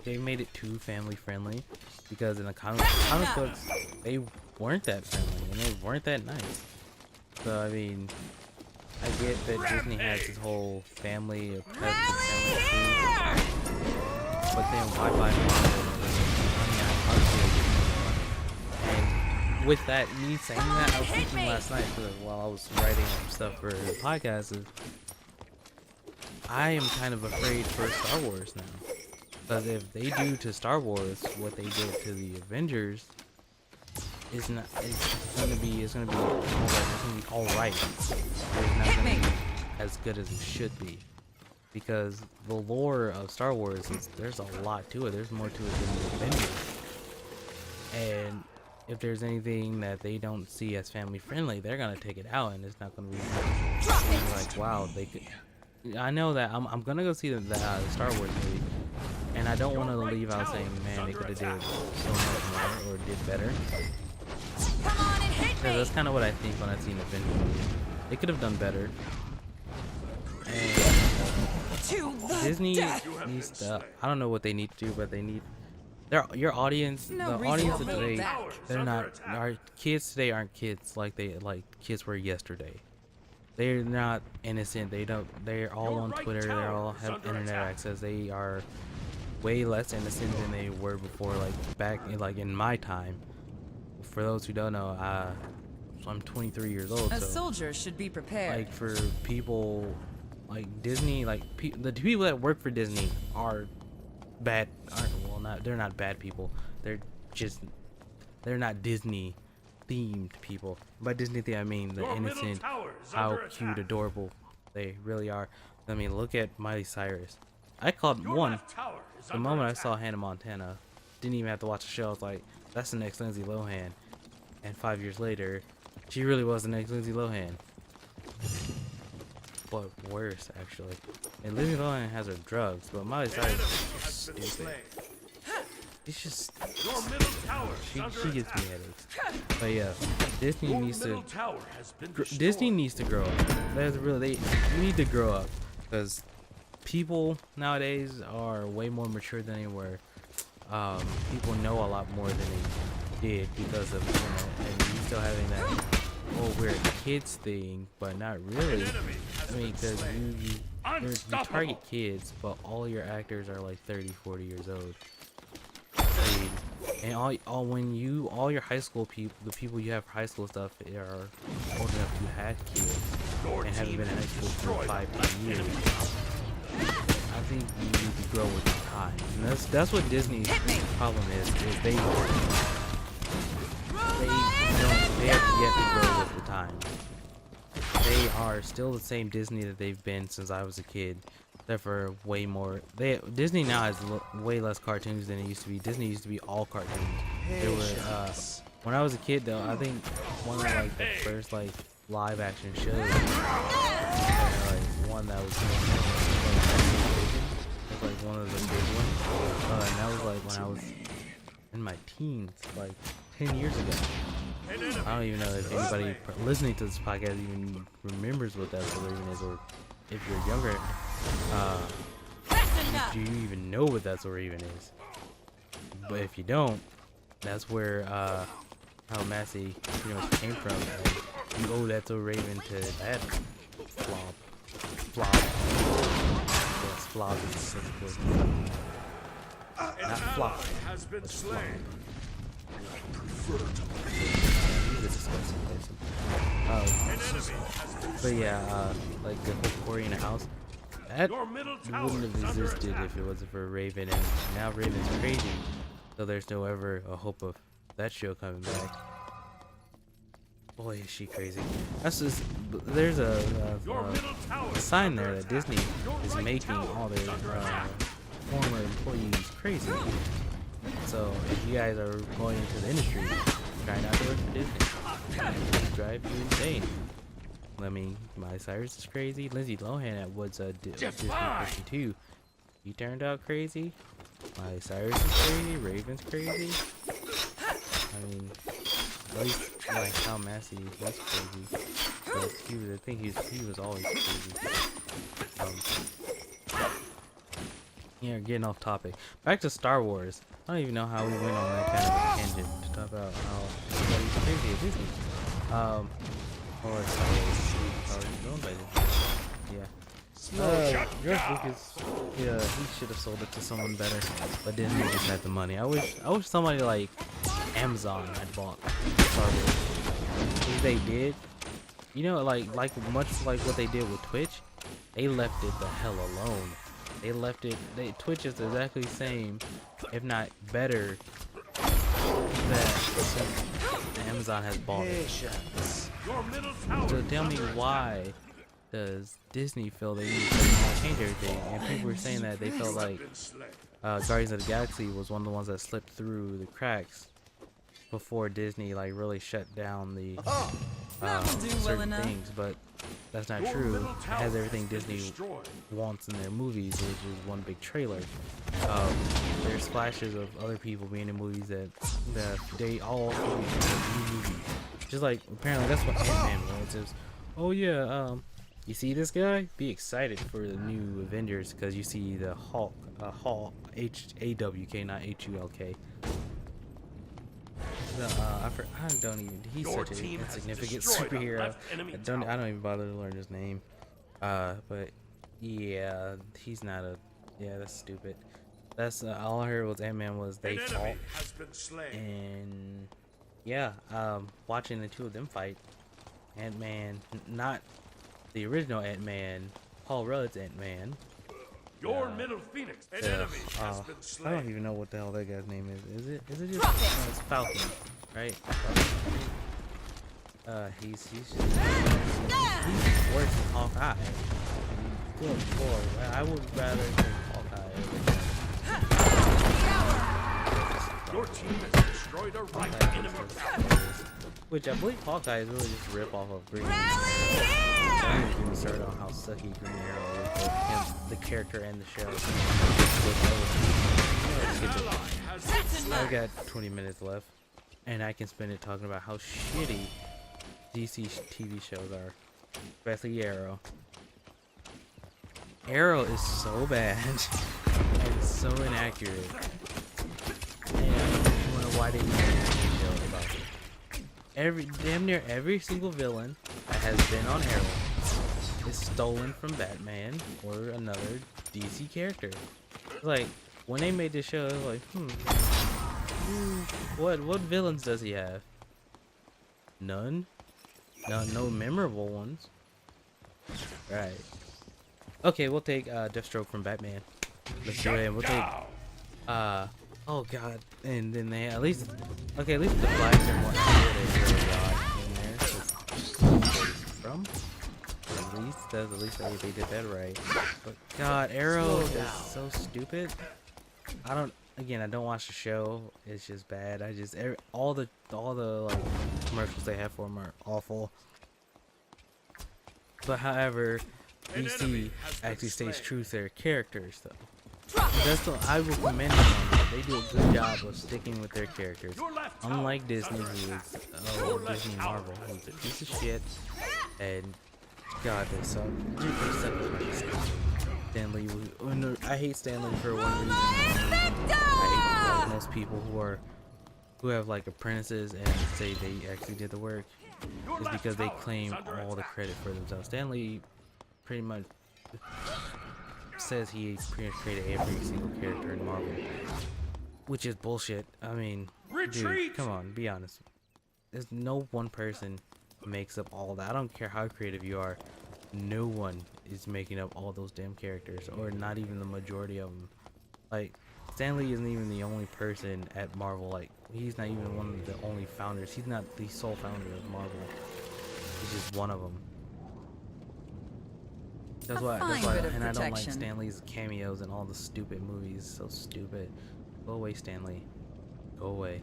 They made it too family friendly because in the comic books they weren't that friendly and they weren't that nice. So I mean, I get that Disney has this whole family of pets and family food, but then why buy Marvel? And with that, me saying that, I was thinking last night while I was writing stuff for the podcast, is I am kind of afraid for Star Wars now. Because if they do to Star Wars what they did to the Avengers, it's gonna be all right. It's not gonna be as good as it should be, because the lore of Star Wars there's a lot to it. There's more to it than the Avengers. And if there's anything that they don't see as family friendly, they're gonna take it out, and it's not gonna be like, wow, they could. I know that I'm gonna go see the Star Wars movie. And I don't want to leave out saying, man, they could have did so much more or did better. Because that's kind of what I think when I see an Avengers movie. They could have done better. And Disney needs to, I don't know what they need to do, but they need, your audience, the audience of today, our kids today aren't kids like kids were yesterday. They're not innocent. They're all on Twitter. They all have internet access. They are way less innocent than they were before, like back in my time. For those who don't know, I'm 23 years old. A so, soldier should be prepared. like, for people like Disney, like the people that work for Disney are bad. They're not bad people. They're not Disney themed people. By Disney theme, I mean the innocent, how cute, adorable they really are. I mean, look at Miley Cyrus. I called one. The moment I saw Hannah Montana, didn't even have to watch the show. I was like, that's the next Lindsay Lohan. And 5 years later, she really was the next Lindsay Lohan. But worse, actually. And Lindsay Lohan has her drugs, but Miley Cyrus is just stupid. It's just, she gives me headaches. But yeah, Disney needs to grow up. They need to grow up, because people nowadays are way more mature than they were. People know a lot more than they did because of the internet, and you still having that, oh, we're kids thing, but not really. I mean, because you target kids, but all your actors are like 30, 40 years old. And all your high school people, the people you have for high school stuff, are old enough to have kids and haven't been in high school for 5-10 years. I think you need to grow with the time, and that's what Disney's problem is they have yet to grow with the time. They are still the same Disney that they've been since I was a kid. Except for way more. Disney now has way less cartoons than it used to be. Disney used to be all cartoons. There were when I was a kid though, I think one of like the first like live action shows, one that was like one of the big ones, and that was like when I was in my teens, like 10 years ago. I don't even know if anybody listening to this podcast even remembers what that even is, or if you're younger, do you even know what that even is? But if you don't, that's where how Massey pretty much came from. And you owe That's So Raven to that Flob. Yes, Flob is not Flop. Has been It's slain. He's a disgusting person. But yeah, like the whole Cory in the house, that wouldn't have existed if it wasn't for Raven, and now Raven's crazy, so there's no ever a hope of that show coming back. Boy, is she crazy. That's just, there's a sign there that Disney is making all their former employees crazy. So if you guys are going into the industry, try not to work for Disney. It'll drive you insane. I mean, Miley Cyrus is crazy. Lindsay Lohan at Woods Disney Person 2. He turned out crazy. Miley Cyrus is crazy. Raven's crazy. I mean, at least like how Massey was crazy. But I think he was always crazy. Yeah, getting off topic. Back to Star Wars. I don't even know how we went on that kind of a tangent to talk about how everybody's crazy at Disney. Or Star Wars. Owned by Disney. Yeah. George Lucas, yeah, he should have sold it to someone better, but Disney just had the money. I wish somebody like Amazon had bought Star Wars. If they did, you know, like much like what they did with Twitch, they left it the hell alone. They left it. Twitch is exactly the same, if not better, that since Amazon has bought it. So tell me, why does Disney feel they need to change everything? And people were saying that they felt like Guardians of the Galaxy was one of the ones that slipped through the cracks before Disney like really shut down the certain things, but that's not true. It has everything Disney wants in their movies, which is one big trailer. There's flashes of other people being in movies that they all new movies. Just like apparently that's what Ant-Man was. It's, oh yeah, you see this guy? Be excited for the new Avengers because you see the Hulk, H-A-W-K, not H-U-L-K. I don't even. He's such an insignificant superhero. I don't even bother to learn his name. But yeah, he's not a. Yeah, that's stupid. That's all I heard was Ant-Man was they fought, and yeah, watching the two of them fight, Ant-Man, not the original Ant-Man, Paul Rudd's Ant-Man. Your middle Phoenix, an enemy has been slain. I don't even know what the hell that guy's name is. Is it just it's Falcon, right? He's worse than Hawkeye. Good lord, I would rather take Hawkeye over Your team has destroyed a right enemy. which I believe Hawkeye is really just a rip off of Green Arrow. Don't even get me started on how sucky Green Arrow is, both him, the character and the show. I've got 20 minutes left, and I can spend it talking about how shitty DC TV shows are, especially Arrow. Arrow is so bad and so inaccurate, and I wonder why they made a TV show about it. Damn near every single villain that has been on Arrow is stolen from Batman or another DC character. Like when they made this show, it was like, what villains does he have? None. No memorable ones. Right. Okay, we'll take Deathstroke from Batman. Let's do it. We'll take oh god, and then they at least the Flash and whatnot they really got in there. From at least they did that right. But god, Arrow is so stupid. I don't watch the show. It's just bad. All the like commercials they have for them are awful. But however, DC actually stays true to their characters though. I will commend them on that. They do a good job of sticking with their characters. Unlike Disney, Disney and Marvel, who's a piece of shit. And god, they suck. Stan Lee, I hate Stan Lee for one reason. I hate like, most people who have like apprentices and say they actually did the work is because they claim all the credit for themselves. Stan Lee pretty much says he created every single character in Marvel, which is bullshit. I mean, dude, come on, be honest. There's no one person makes up all that. I don't care how creative you are. No one is making up all those damn characters, or not even the majority of them. Like, Stan Lee isn't even the only person at Marvel. Like, he's not even one of the only founders. He's not the sole founder of Marvel. He's just one of them. That's why, and I don't like Stan Lee's cameos in all the stupid movies. So stupid. Go away, Stan Lee. Go away.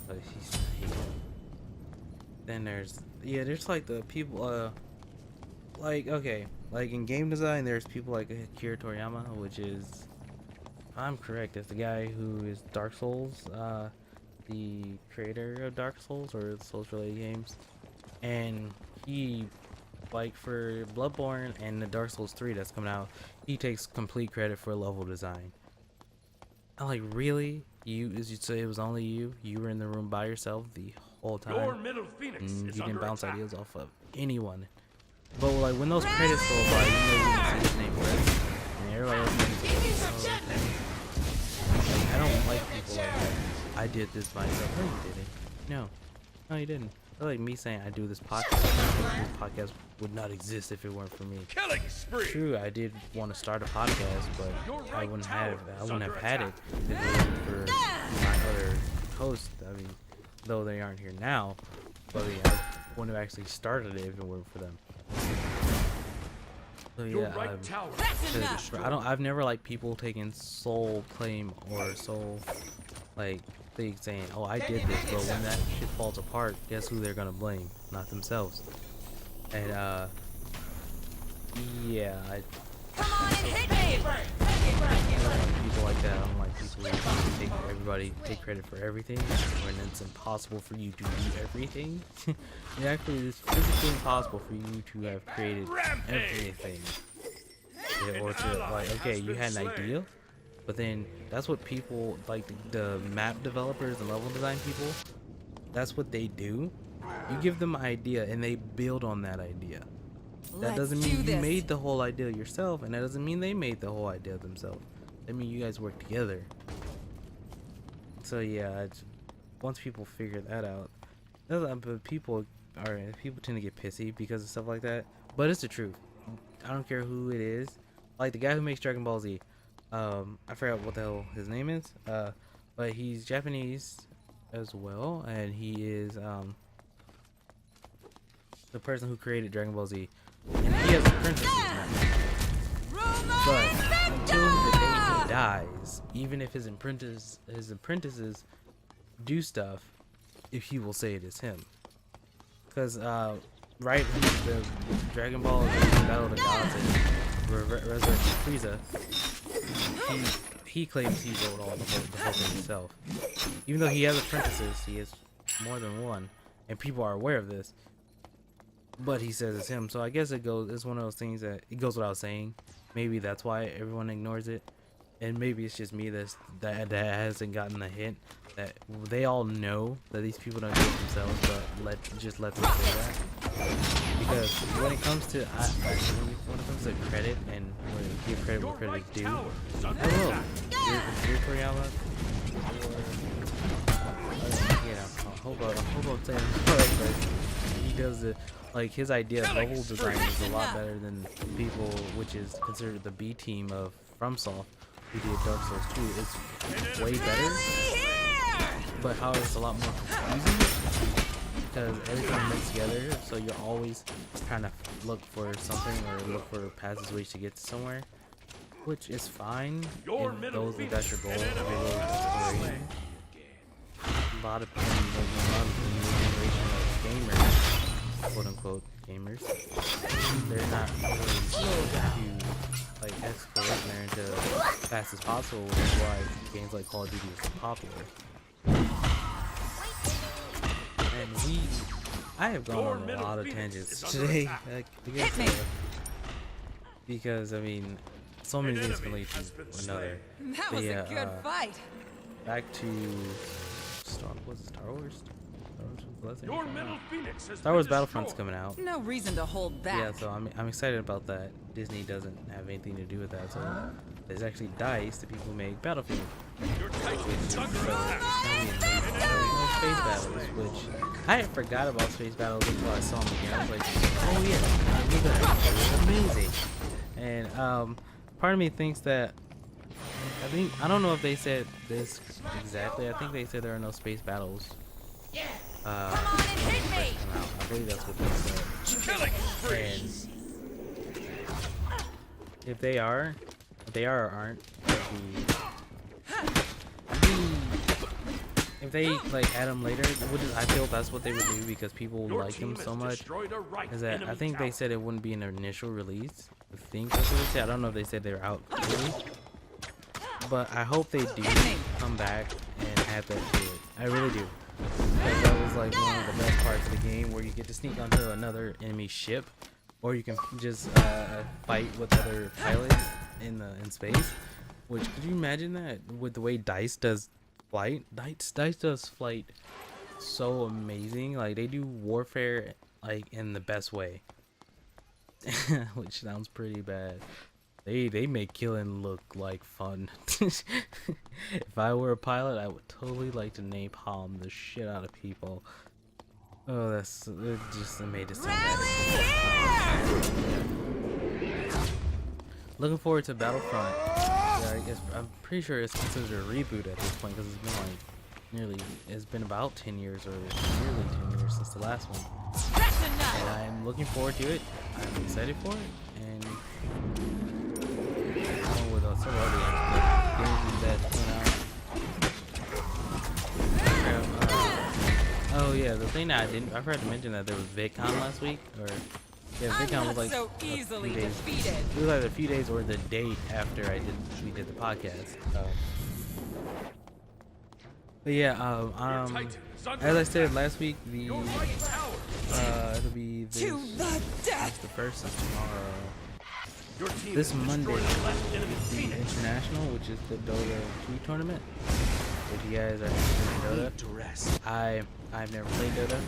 But then there's like the people, like, okay, like in game design, there's people like Akira Toriyama, which is, if I'm correct, is the guy who is Dark Souls, the creator of Dark Souls or Souls related games, and he like for Bloodborne and the Dark Souls 3 that's coming out, he takes complete credit for level design. I'm like, really? You say it was only you? You were in the room by yourself the whole Your time? middle phoenix You is didn't under bounce attack. ideas off of anyone. But like when those credits go by, you know you can see his name first, and everybody else knows his name. Like, I don't like people like that. I did this myself. No, you didn't. No, you didn't. I like me saying I do this podcast. This podcast would not exist if it weren't for me. Killing spree. True, I did want to start a podcast, but I wouldn't have had it if it wasn't for my other hosts. I mean, though they aren't here now, but yeah, I wouldn't have actually started it if it weren't for them. So Your yeah, right tower. I've never liked people taking sole claim or sole like thing saying, "Oh, I did this," but when that shit falls apart, guess who they're gonna blame? Not themselves. And yeah, I Come on and hit me! don't like people like that. I don't like people who take credit for everything when it's impossible for you to do everything. It actually is physically impossible for you to have created everything. Yeah, or to like, okay, you had an idea, but then that's what people like the map developers and level design people. That's what they do. You give them an idea and they build on that idea. That doesn't mean you made the whole idea yourself, and that doesn't mean they made the whole idea themselves. That means you guys work together. So yeah, once people figure that out, but people tend to get pissy because of stuff like that. But it's the truth. I don't care who it is. Like the guy who makes Dragon Ball Z. I forgot what the hell his name is. But he's Japanese as well, and he is the person who created Dragon Ball Z. And he has apprentices now. But until the day he dies, even if his apprentices do stuff, if he will say it is him. Because right when the Dragon Ball Battle of the Gods and Resurrection Frieza, he claims he wrote the whole thing himself. Even though he has apprentices, he has more than one, and people are aware of this. But he says it's him, so I guess it's one of those things that it goes without saying. Maybe that's why everyone ignores it, and maybe it's just me that hasn't gotten the hint that they all know that these people don't do it themselves, but just let them say that. Because when it comes to credit and when you give credit where credit is due, I will. Your Toriyama, I hope I'm saying it right, but he does it. Like his idea of level design is a lot better than people, which is considered the B team of FromSoft, who did Dark Souls 2. It's way better, but how it's a lot more confusing because everything mixed together. So you're always trying to look for something or look for passageways to get to somewhere, which is fine if that's your goal. A lot of people, the new generation of gamers, quote unquote gamers, they're not really to like exploration there into as fast as possible, which is why games like Call of Duty are so popular. And I have gone on a lot of tangents today, because I mean, so many things can lead to another. That was a good fight. Back to Star Wars. Your middle phoenix has Star Wars been Battlefront's destroyed. coming out. No reason to hold back. Yeah, so I'm excited about that. Disney doesn't have anything to do with that, so there's actually DICE, the people who make Battlefield. Your Titan is under attack. Space battles, which I had forgot about space battles until I saw them again. I was like, oh yeah, look at that, amazing. And part of me thinks that I don't know if they said this exactly. I think they said there are no space battles. Come on and hit me! I believe that's what they said. Killing spree. And if they are or aren't, if they like add them later, I feel that's what they would do because people Your like them team so has much. destroyed a right Is that I enemy think they tower. said it wouldn't be an initial release. I think that's what they said. I don't know if they said they're out early, but I hope they do come back and add that to it. I really do. Because that was like one of the best parts of the game where you get to sneak onto another enemy ship or you can just fight with other pilots in space. Which, could you imagine that with the way Dice does flight? Dice does flight so amazing. Like, they do warfare like in the best way. Which sounds pretty bad. They make killing look like fun. If I were a pilot, I would totally like to napalm the shit out of people. Oh, it just made it sound bad. Looking forward to Battlefront. Yeah, I guess I'm pretty sure it's considered a reboot at this point because it's been about 10 years or nearly 10 years since the last one. And I'm looking forward to it. I'm excited for it, and along with several other games that came out. Oh yeah, the thing that I forgot to mention that there was VidCon last week, or yeah, VidCon was like so easily a few days. defeated. It was like a few days or the day after we did the podcast. But yeah, as I said last week, it'll be this. To the death. The first is tomorrow. Your team This has Monday destroyed the last is enemy the Phoenix. International, which is the Dota 2 tournament. If you guys are interested in Dota, I've never played Dota.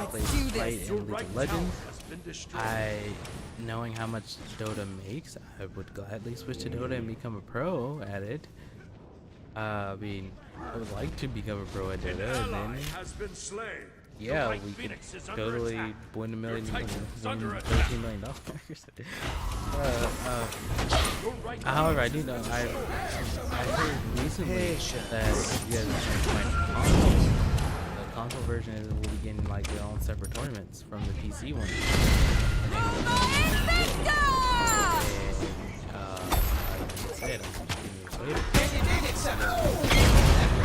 I played do this. Smite Your and League right of tower Legends. has been destroyed. Knowing how much Dota makes, I would gladly switch to Dota and become a pro at it. I mean, I would like to become a pro at An Dota, and ally then has been slain. yeah, Your right we could Phoenix is under totally attack. win Your Titan is win under $13 million. Your right However, I do know I heard recently that you guys are console. The console version will be getting like their own separate tournaments from the PC one. And like I said, I'm excited.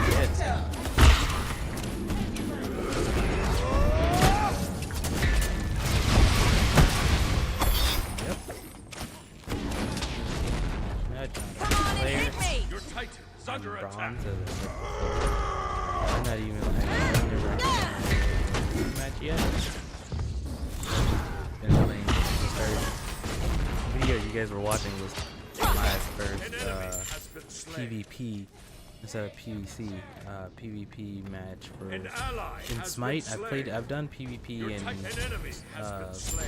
Yes. Yep. Come on and hit me. Your Titan is under attack. Bronze. I'm not even like I've never match yet. Been playing since the start. The video you guys were watching was my first An enemy has been slain. PvP instead of PvC PvP match for An ally in has Smite. been slain. I've done PvP Your in Titan enemy has been slain.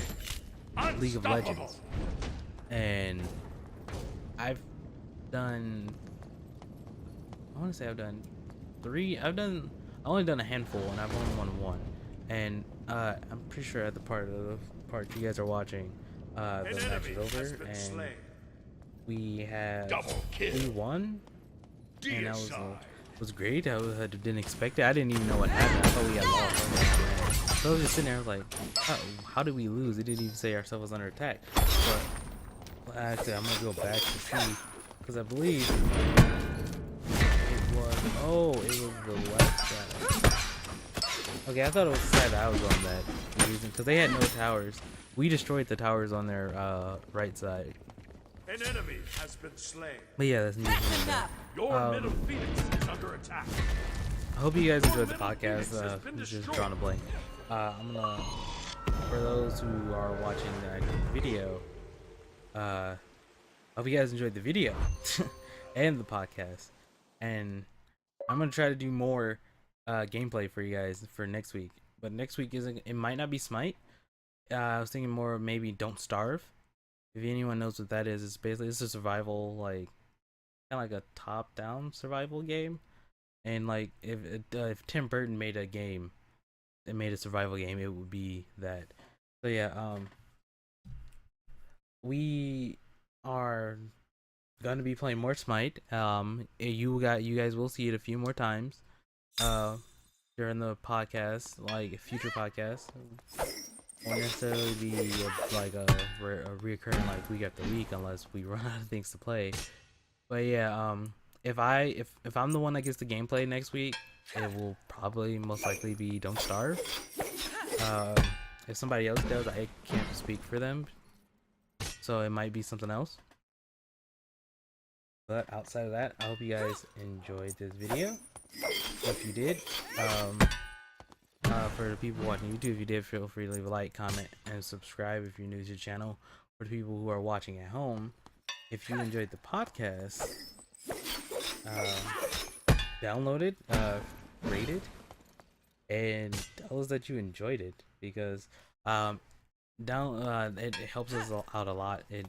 League of Unstoppable. Legends, and I've done. I want to say I've done 3. I only done a handful, and I've only won 1. And I'm pretty sure at the part you guys are watching, the An match enemy is over, has been and slain. we Double kill. won, and that Deicide. was great. I didn't expect it. I didn't even know what happened. I thought we had lost. So I was just sitting there like, how did we lose? It didn't even say ourselves was under attack. But actually, I'm gonna go back to see, because I believe it was the left side. Okay, I thought it was the side that I was on that reason, because they had no towers. We destroyed the towers on their right side. An enemy has been slain. But yeah, that's neither here That's nor there. enough. Your middle Phoenix is under attack. I hope you guys enjoyed the middle podcast. Phoenix has been I'm just destroyed. drawing a blank. I'm gonna, for those who are watching the actual video, I hope you guys enjoyed the video and the podcast. And I'm gonna try to do more gameplay for you guys for next week. But next week it might not be Smite. I was thinking more maybe Don't Starve. If anyone knows what that is, it's a survival, like kind of like a top-down survival game. And like if Tim Burton made a game, it made a survival game, it would be that. So yeah, we are gonna be playing more Smite. You guys will see it a few more times during the podcast, like future podcasts. Won't necessarily be like a reoccurring like week after week unless we run out of things to play. But yeah, if I'm the one that gets the gameplay next week, it will probably most likely be Don't Starve. If somebody else does, I can't speak for them, so it might be something else. But outside of that, I hope you guys enjoyed this video. If you did, For the people watching YouTube, if you did, feel free to leave a like, comment, and subscribe if you're new to the channel. For the people who are watching at home, if you enjoyed the podcast, download it, rate it, and tell us that you enjoyed it, because it helps us out a lot. It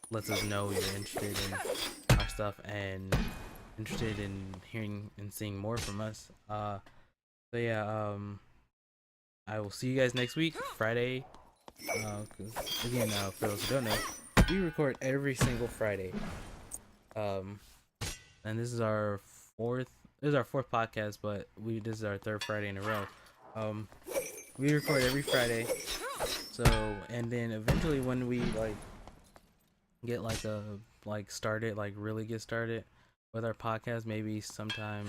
lets us know you're interested in our stuff and interested in hearing and seeing more from us. So yeah, I will see you guys next week, Friday. 'Cause again, for those who don't know, we record every single Friday. And this is our fourth. This is our fourth podcast, but this is our third Friday in a row. We record every Friday. So, and then eventually when we get started, really get started with our podcast, maybe sometime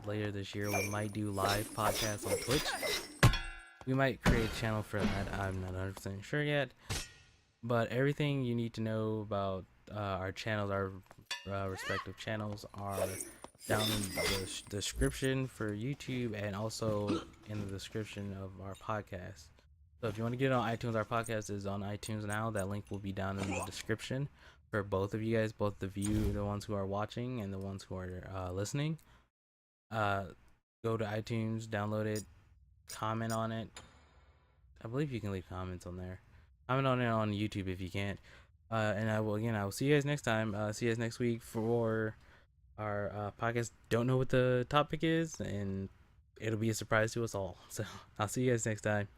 later this year, we might do live podcasts on Twitch. We might create a channel for that. I'm not 100% sure yet. But everything you need to know about our channels, our respective channels, are down in the description for YouTube and also in the description of our podcast. So if you want to get on iTunes, our podcast is on iTunes now. That link will be down in the description for both of you guys, both the ones who are watching and the ones who are listening. Go to iTunes, download it, comment on it. I believe you can leave comments on there. Comment on it on YouTube if you can't. And I will see you guys next time. See you guys next week for our podcast. Don't know what the topic is, and it'll be a surprise to us all. So I'll see you guys next time.